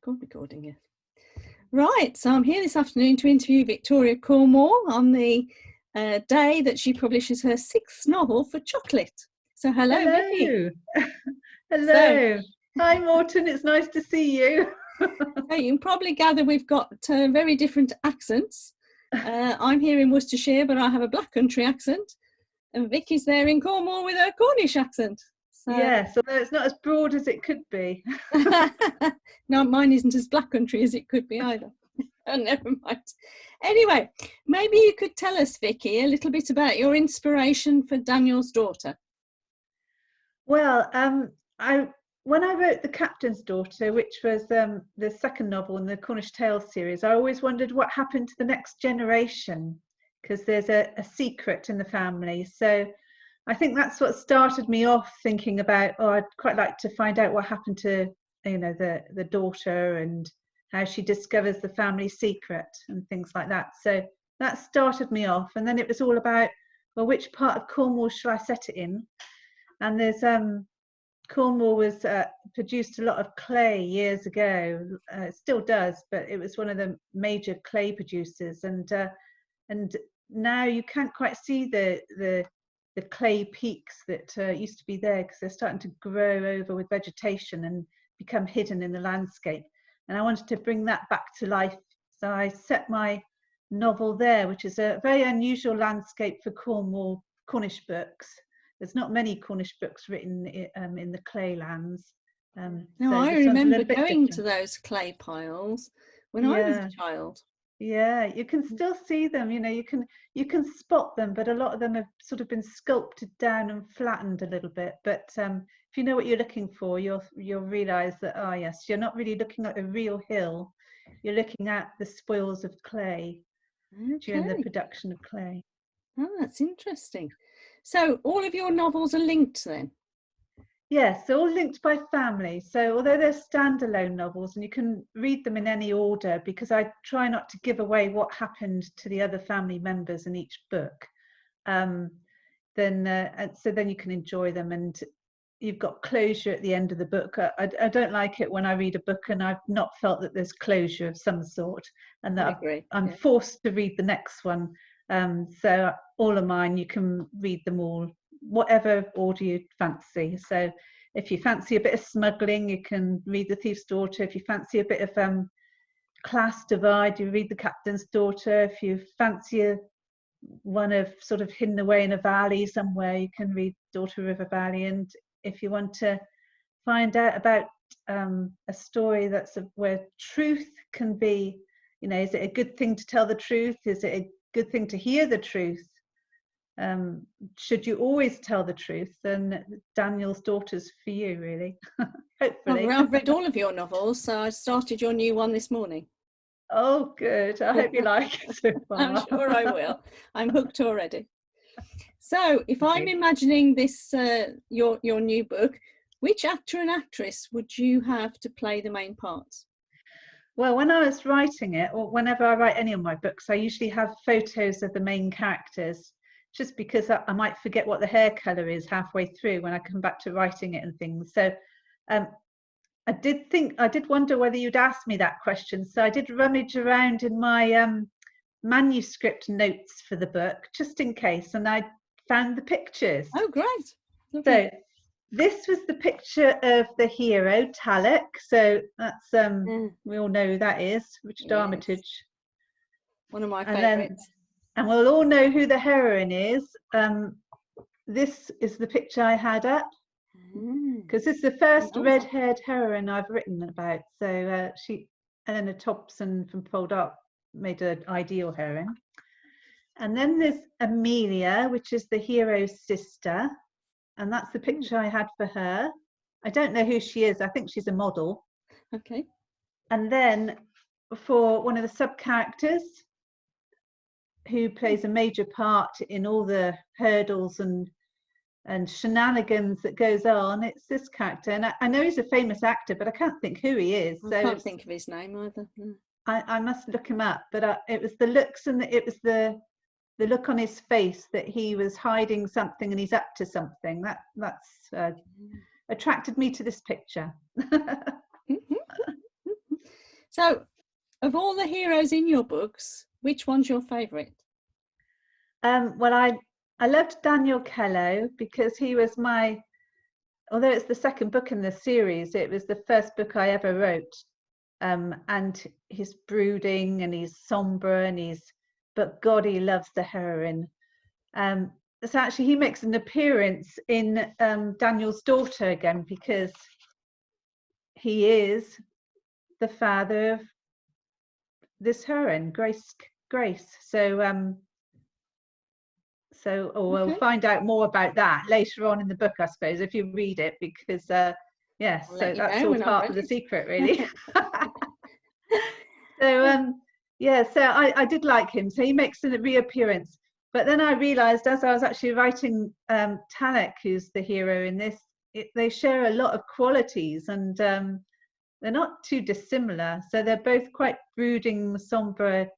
recording, yes. Right, so I'm here this afternoon to interview Victoria Cornwall on the day that she publishes her 6th novel for Chocolate. So hello, Vicky. Hello. Hi, Morton. It's nice to see you. So you can probably gather we've got very different accents. I'm here in Worcestershire, but I have a Black Country accent, and Vicky's there in Cornwall with her Cornish accent. So... Yes, although it's not as broad as it could be. No, mine isn't as Black Country as it could be either. Oh, never mind. Anyway, maybe you could tell us, Vicky, a little bit about your inspiration for Daniel's Daughter. Well, when I wrote The Captain's Daughter, which was the second novel in the Cornish Tales series, I always wondered what happened to the next generation, because there's a secret in the family. So I think that's what started me off thinking about, I'd quite like to find out what happened to, the daughter and how she discovers the family secret and things like that. So that started me off. And then it was all about, well, which part of Cornwall should I set it in? And there's Cornwall was produced a lot of clay years ago. It still does, but it was one of the major clay producers. And now you can't quite see the clay peaks that used to be there, because they're starting to grow over with vegetation and become hidden in the landscape. And I wanted to bring that back to life. So I set my novel there, which is a very unusual landscape for Cornish books. There's not many Cornish books written in the clay lands. No, so I remember going to those clay piles when I was a child. Yeah, you can still see them. You can spot them, but a lot of them have sort of been sculpted down and flattened a little bit. But if you know what you're looking for, you'll realise that yes, you're not really looking at a real hill. You're looking at the spoils of clay during the production of clay. Oh, that's interesting. So all of your novels are linked then? Yes, they're all linked by family. So although they're standalone novels and you can read them in any order, because I try not to give away what happened to the other family members in each book, so then you can enjoy them and you've got closure at the end of the book. I don't like it when I read a book and I've not felt that there's closure of some sort, and that I'm forced to read the next one. So all of mine, you can read them all, whatever order you fancy. So if you fancy a bit of smuggling, you can read The Thief's Daughter. If you fancy a bit of class divide, you read The Captain's Daughter. If you fancy one of sort of hidden away in a valley somewhere, you can read Daughter River Valley. And if you want to find out about a story that's where truth can be, is it a good thing to tell the truth? Is it a good thing to hear the truth? Should you always tell the truth? Then Daniel's Daughter's for you, really. Hopefully. Well, I've read all of your novels, so I started your new one this morning. Oh, good. I hope you like it so far. I'm sure I will. I'm hooked already. So if I'm imagining this, your new book, which actor and actress would you have to play the main parts? Well, when I was writing it, or whenever I write any of my books, I usually have photos of the main characters, just because I might forget what the hair colour is halfway through when I come back to writing it and things. So I did wonder whether you'd ask me that question. So I did rummage around in my manuscript notes for the book, just in case, and I found the pictures. Oh, great. Okay. So this was the picture of the hero, Talek. So that's, we all know who that is, Richard Armitage. One of my favourites. And we'll all know who the heroine is. This is the picture I had up, because this is the first red-haired heroine I've written about. So Eleanor Thompson from Poldark made an ideal heroine. And then there's Amelia, which is the hero's sister. And that's the picture I had for her. I don't know who she is. I think she's a model. Okay. And then for one of the sub-characters, who plays a major part in all the hurdles and shenanigans that goes on, it's this character. And I know he's a famous actor, but I can't think who he is. I can't think of his name either. No. I must look him up, but it was the looks and it was the look on his face that he was hiding something and he's up to something. That's attracted me to this picture. So, of all the heroes in your books, which one's your favourite? Well, I loved Daniel Kello because he was although it's the second book in the series, it was the first book I ever wrote. And he's brooding and he's sombre but God, he loves the heroine. So actually he makes an appearance in Daniel's Daughter again, because he is the father of this heroine, Grace. So we'll find out more about that later on in the book, I suppose, if you read it, because yes, so that's all part of the secret, really. So so I did like him. So he makes a reappearance. But then I realised, as I was actually writing Tanek, who's the hero in this, they share a lot of qualities, and they're not too dissimilar. So they're both quite brooding, sombre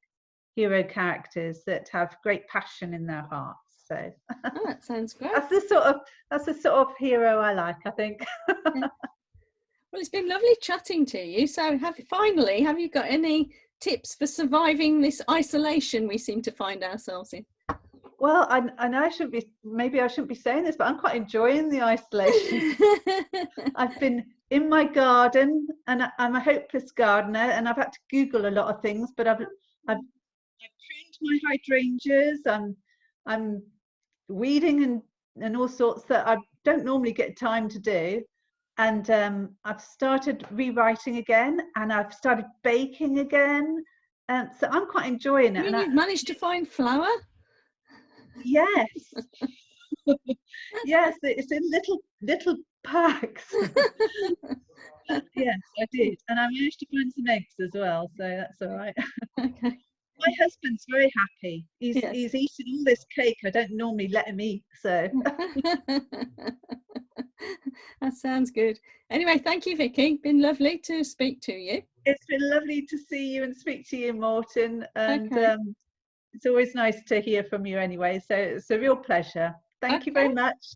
hero characters that have great passion in their hearts. So that sounds great. That's the sort of hero I like, I think. Yeah. Well, it's been lovely chatting to you. So have you got any tips for surviving this isolation we seem to find ourselves in? Well, I know I shouldn't be saying this, but I'm quite enjoying the isolation. I've been in my garden, and I'm a hopeless gardener, and I've had to Google a lot of things, but I've pruned my hydrangeas. I'm weeding and all sorts that I don't normally get time to do. And I've started rewriting again, and I've started baking again. So I'm quite enjoying it. And you've managed to find flour? Yes. Yes, it's in little packs. Yes, I did. And I managed to find some eggs as well, so that's all right. Okay. My husband's very happy. He's eating all this cake I don't normally let him eat, so. That sounds good. Anyway, thank you, Vicky. Been lovely to speak to you. It's been lovely to see you and speak to you, Morton. And okay. It's always nice to hear from you anyway. So it's a real pleasure. Thank you very much.